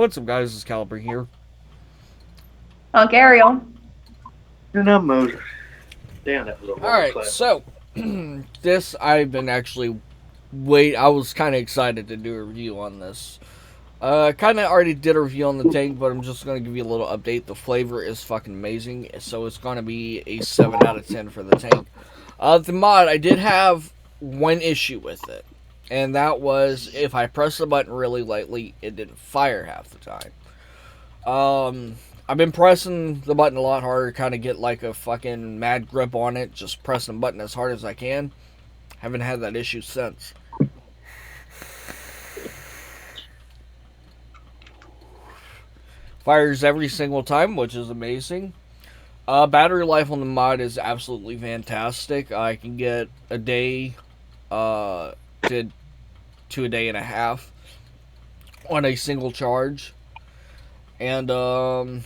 What's up, guys? It's Caliber here. Ariel. And I'm Moser. Damn, that was a long Alright, clap. so, this, I've been actually, I was kind of excited to do a review on this. Kind of already did a review on the tank, but I'm just going to give you a little update. The flavor is fucking amazing, so it's going to be a 7 out of 10 for the tank. The mod, I did have one issue with it, and that was if I pressed the button really lightly, it didn't fire half the time. I've been pressing the button a lot harder, kind of get like a fucking mad grip on it, just pressing the button as hard as I can. Haven't had that issue since. Fires every single time, which is amazing. Battery life on the mod is absolutely fantastic. I can get a day to a day and a half on a single charge. And the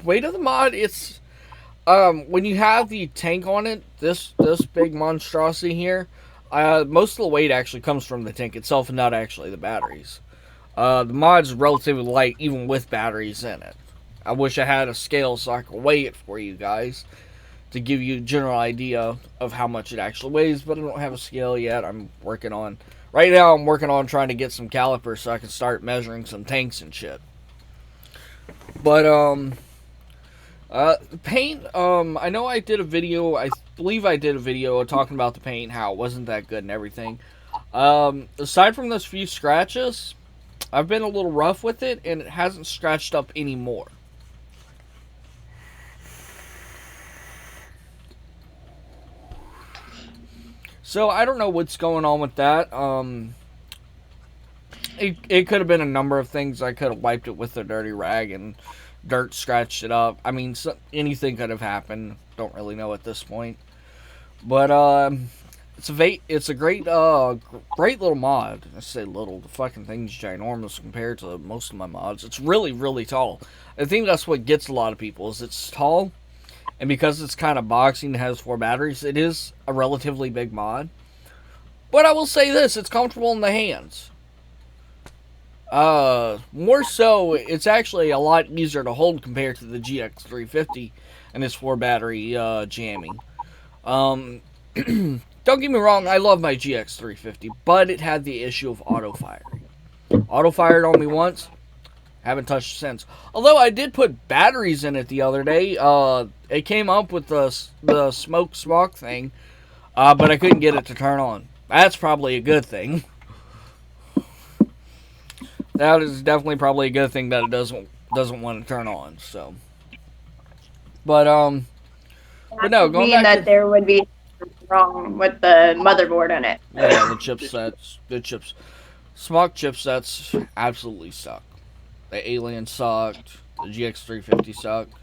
weight of the mod, it's when you have the tank on it, this big monstrosity here, most of the weight actually comes from the tank itself and not actually the batteries. The mod's relatively light even with batteries in it. I wish I had a scale so I could weigh it for you guys to give you a general idea of how much it actually weighs, but I don't have a scale yet. Right now I'm working on trying to get some calipers so I can start measuring some tanks and shit. But the paint, I know I did a video, I believe I did a video talking about the paint, how it wasn't that good and everything. Aside from those few scratches, I've been a little rough with it, and it hasn't scratched up anymore. So, I don't know what's going on with that. It could have been a number of things. I could have wiped it with a dirty rag and dirt scratched it up. I mean, anything could have happened. Don't really know at this point. But, it's a great little mod. I say little, the fucking thing's ginormous compared to most of my mods. It's really, really tall. I think that's what gets a lot of people, is it's tall, and because it's kind of boxy and has 4 batteries, it is a relatively big mod. But I will say this, it's comfortable in the hands. More so, it's actually a lot easier to hold compared to the GX350 and its 4 battery jamming. Don't get me wrong, I love my GX350, but it had the issue of auto firing. Auto fired on me once, haven't touched it since. Although I did put batteries in it the other day. It came up with the smoke thing, but I couldn't get it to turn on. That's probably a good thing. That is definitely probably a good thing that it doesn't want to turn on. So, but no, going Mean back that to there would be wrong with the motherboard in it. yeah, the chipsets, Smog chipsets absolutely suck. The Alien sucked. The GX350 sucked.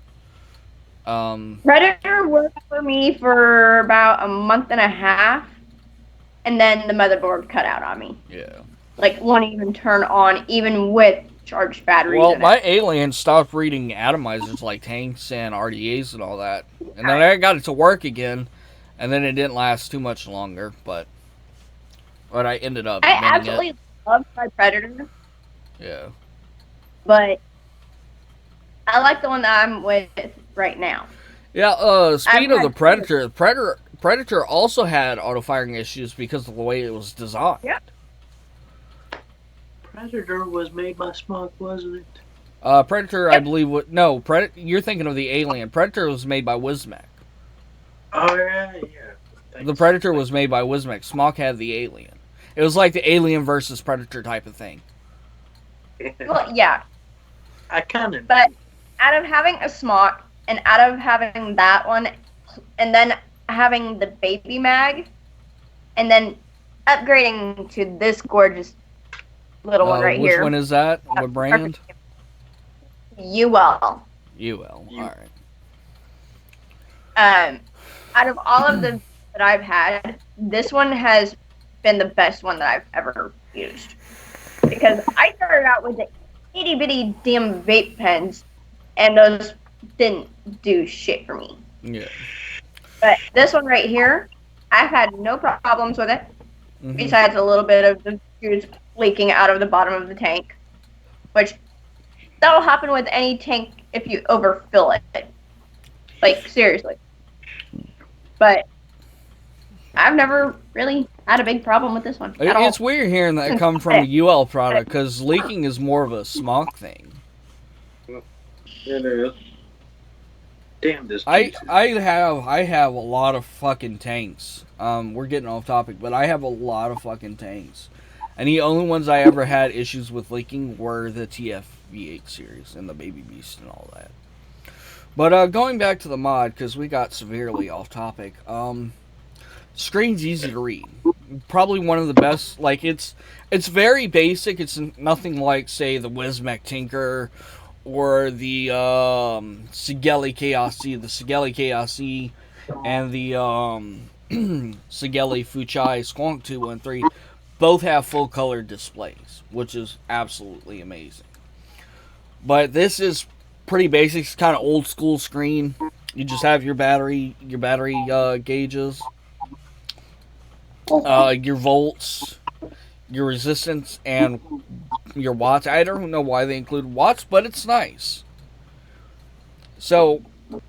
Predator worked for me for about a month and a half, and then the motherboard cut out on me. Yeah. Like, won't even turn on, even with charged batteries Well, in my it. Alien stopped reading atomizers like tanks and RDAs and all that, and then I got it to work again, and then it didn't last too much longer. But I ended up I minting it. absolutely love my Predator, Yeah. but I like the one that I'm with right now. Yeah. Speaking of the had Predator also had auto firing issues because of the way it was designed. Yeah. Predator was made by Smog, wasn't it? Predator, I believe. You're thinking of the Alien. Predator was made by Wismac. Oh, yeah. Thanks. The Predator was made by Wismac. Smog had the Alien. It was like the Alien versus Predator type of thing. Well, yeah. I kind of. But out of having a smock and out of having that one, and then having the baby mag, and then upgrading to this gorgeous little one right which here. one is that? What brand? UL. UL. All right. Out of all of the that I've had, this one has been the best one that I've ever used. Because I started out with the itty bitty damn vape pens, and those didn't do shit for me. Yeah. But this one right here, I've had no problems with it, Mm-hmm. besides a little bit of the juice leaking out of the bottom of the tank. which that'll happen with any tank if you overfill it. Like, seriously. But I've never really had a big problem with this one at all. It's weird hearing that come from a UL product, because leaking is more of a smock thing. It is. Damn this. I have a lot of fucking tanks. We're getting off topic, but I have a lot of fucking tanks. And the only ones I ever had issues with leaking were the TF-V8 series and the Baby Beast and all that. But going back to the mod, because we got severely off topic. Screen's easy to read. Probably one of the best. Like, it's very basic. It's nothing like, say, the Wismec Tinker or the Sigeli KRC. The Sigeli KRC and the Sigeli Fuchai Squonk 213 both have full color displays, which is absolutely amazing. But this is pretty basic. It's kind of old school screen. You just have your battery gauges, your volts, your resistance, and your watts. I don't know why they include watts, but it's nice. So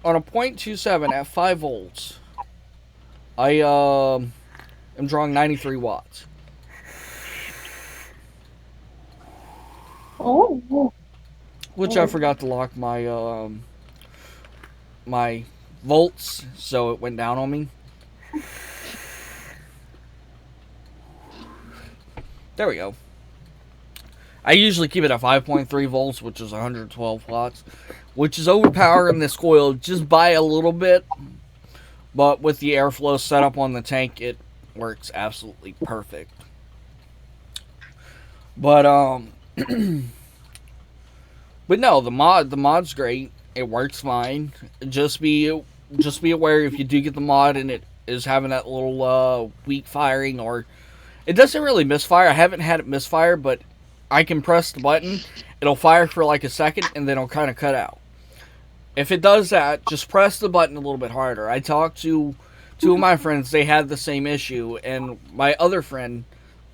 on a 0.27 at 5 volts, I am drawing 93 watts. Oh. Which I forgot to lock my my volts, so it went down on me. There we go. I usually keep it at 5.3 volts, which is 112 watts, which is overpowering this coil just by a little bit. But with the airflow set up on the tank, it works absolutely perfect. But but no, the mod's great. It works fine. Just be aware if you do get the mod and it is having that little weak firing, or it doesn't really misfire. I haven't had it misfire, but I can press the button. It'll fire for like a second and then it'll kind of cut out. If it does that, just press the button a little bit harder. I talked to two of my friends. They had the same issue, and my other friend,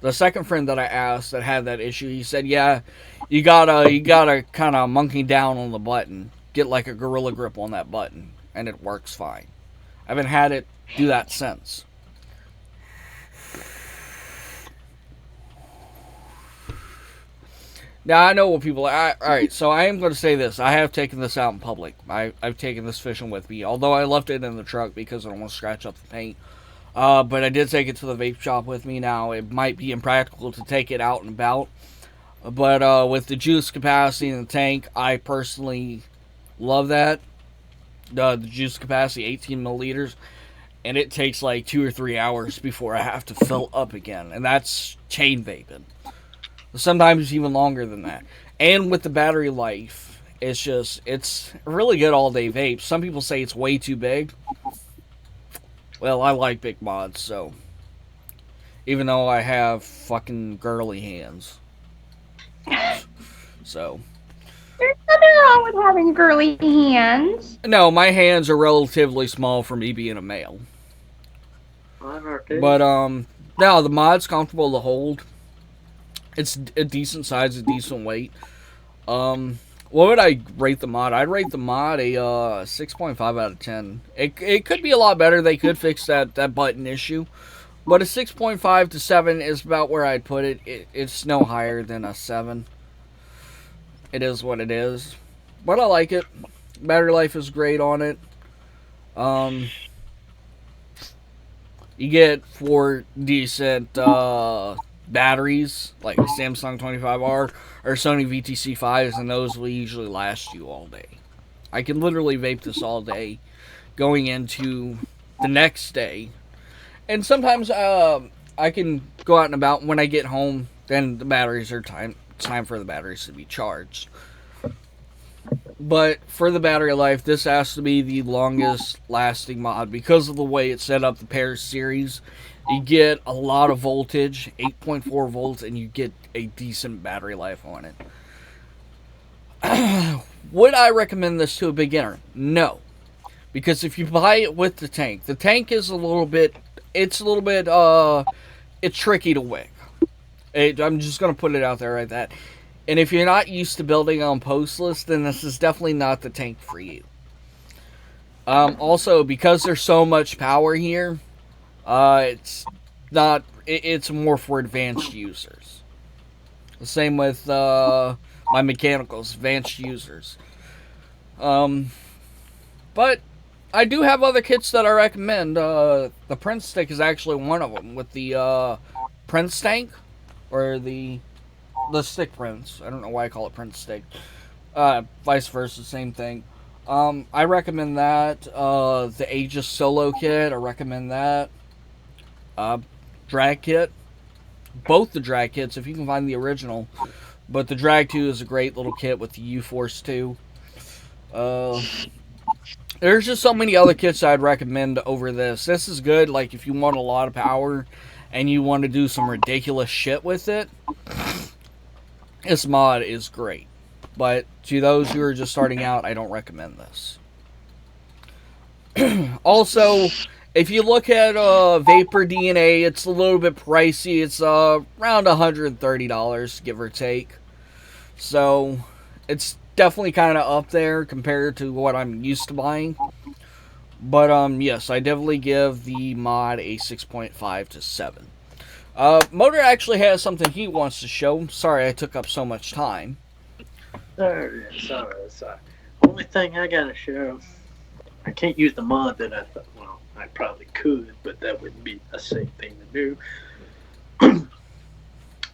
the second friend that I asked that had that issue, he said, "Yeah, you gotta kind of monkey down on the button, get like a gorilla grip on that button, and it works fine." I haven't had it do that since. Now, I know what people are. Alright, so I am going to say this. I have taken this out in public. I've taken this fishing with me, although I left it in the truck because I don't want to scratch up the paint. But I did take it to the vape shop with me. Now, it might be impractical to take it out and about. But with the juice capacity in the tank, I personally love that. The juice capacity, 18 milliliters. And it takes like 2 or 3 hours before I have to fill up again. And that's chain vaping. Sometimes even longer than that. And with the battery life, it's really good all-day vape. Some people say it's way too big. Well, I like big mods, so. Even though I have fucking girly hands. So. There's nothing wrong with having girly hands. No, my hands are relatively small for me being a male. But, no, the mod's comfortable to hold. It's a decent size, a decent weight. What would I rate the mod? I'd rate the mod a 6.5 out of 10. It could be a lot better. They could fix that button issue. But a 6.5 to 7 is about where I'd put it. It's no higher than a 7. It is what it is. But I like it. Battery life is great on it. You get 4 decent batteries, like a Samsung 25R or Sony VTC5s, and those will usually last you all day. I can literally vape this all day, going into the next day. And sometimes I can go out and about. When I get home, then the batteries are time for the batteries to be charged. But for the battery life, this has to be the longest lasting mod because of the way it's set up, the Pair series. You get a lot of voltage, 8.4 volts, and you get a decent battery life on it. Would I recommend this to a beginner? No. Because if you buy it with the tank is a little bit, it's tricky to wick. I'm just going to put it out there like that. And if you're not used to building on postless, then this is definitely not the tank for you. Also, because there's so much power here, it's not. It's more for advanced users. The same with my mechanicals, advanced users. But I do have other kits that I recommend. The Prince Stick is actually one of them with the Prince Tank or the Stick Prince. I don't know why I call it Prince Stick. Vice versa, same thing. I recommend that. The Aegis Solo Kit, I recommend that. Drag Kit. Both the Drag Kits, if you can find the original. But the Drag 2 is a great little kit with the U-Force 2. There's just so many other kits I'd recommend over this. This is good, like, if you want a lot of power and you want to do some ridiculous shit with it. This mod is great. But to those who are just starting out, I don't recommend this. Also, if you look at Vapor DNA, it's a little bit pricey. It's around $130, give or take. So, it's definitely kind of up there compared to what I'm used to buying. But, yes, I definitely give the mod a 6.5 to 7. Motor actually has something he wants to show. Sorry I took up so much time. Sorry. Only thing I gotta show, I can't use the mod that I thought, well, I probably could, but that wouldn't be a safe thing to do.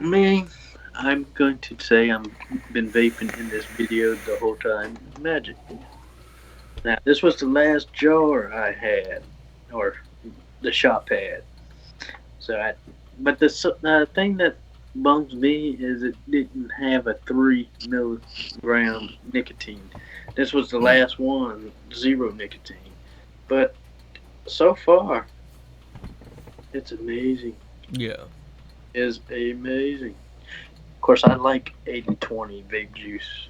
Me, I'm going to say I've been vaping in this video the whole time. Magic. Now, this was the last jar I had, or the shop had. But the thing that bums me is it didn't have a 3 milligram nicotine. This was the last one, 0 nicotine. But so far, it's amazing. Yeah. It's amazing. Of course, I like 80/20 vape juice.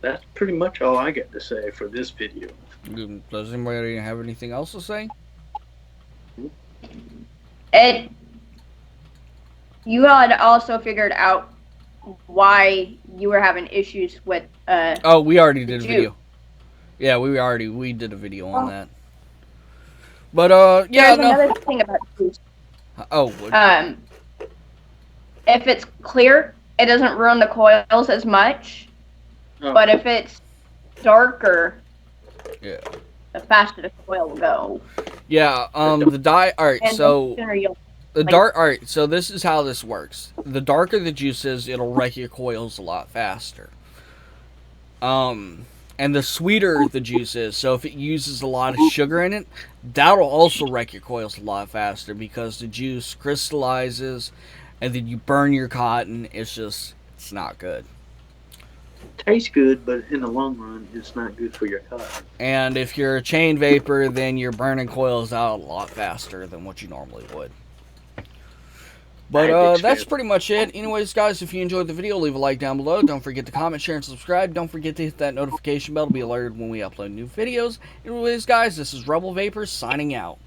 That's pretty much all I got to say for this video. Does anybody have anything else to say? You had also figured out why you were having issues with Oh, we already did a juice. video. Yeah, we did a video on that. But yeah, There's no. another thing about juice. Oh, If it's clear, it doesn't ruin the coils as much. Oh. But if it's darker, yeah. the faster the coil will go. Yeah, the dye. Alright, And so the sooner you'll the dark. Alright, so this is how this works. The darker the juice is, it'll wreck your coils a lot faster. And the sweeter the juice is, so if it uses a lot of sugar in it, that'll also wreck your coils a lot faster because the juice crystallizes, and then you burn your cotton. It's not good. Tastes good, but in the long run, it's not good for your cotton. And if you're a chain vapor, then you're burning coils out a lot faster than what you normally would. But that's pretty much it. Anyways, guys, if you enjoyed the video, leave a like down below. Don't forget to comment, share, and subscribe. Don't forget to hit that notification bell to be alerted when we upload new videos. Anyways, guys, this is Rebel Vapors signing out.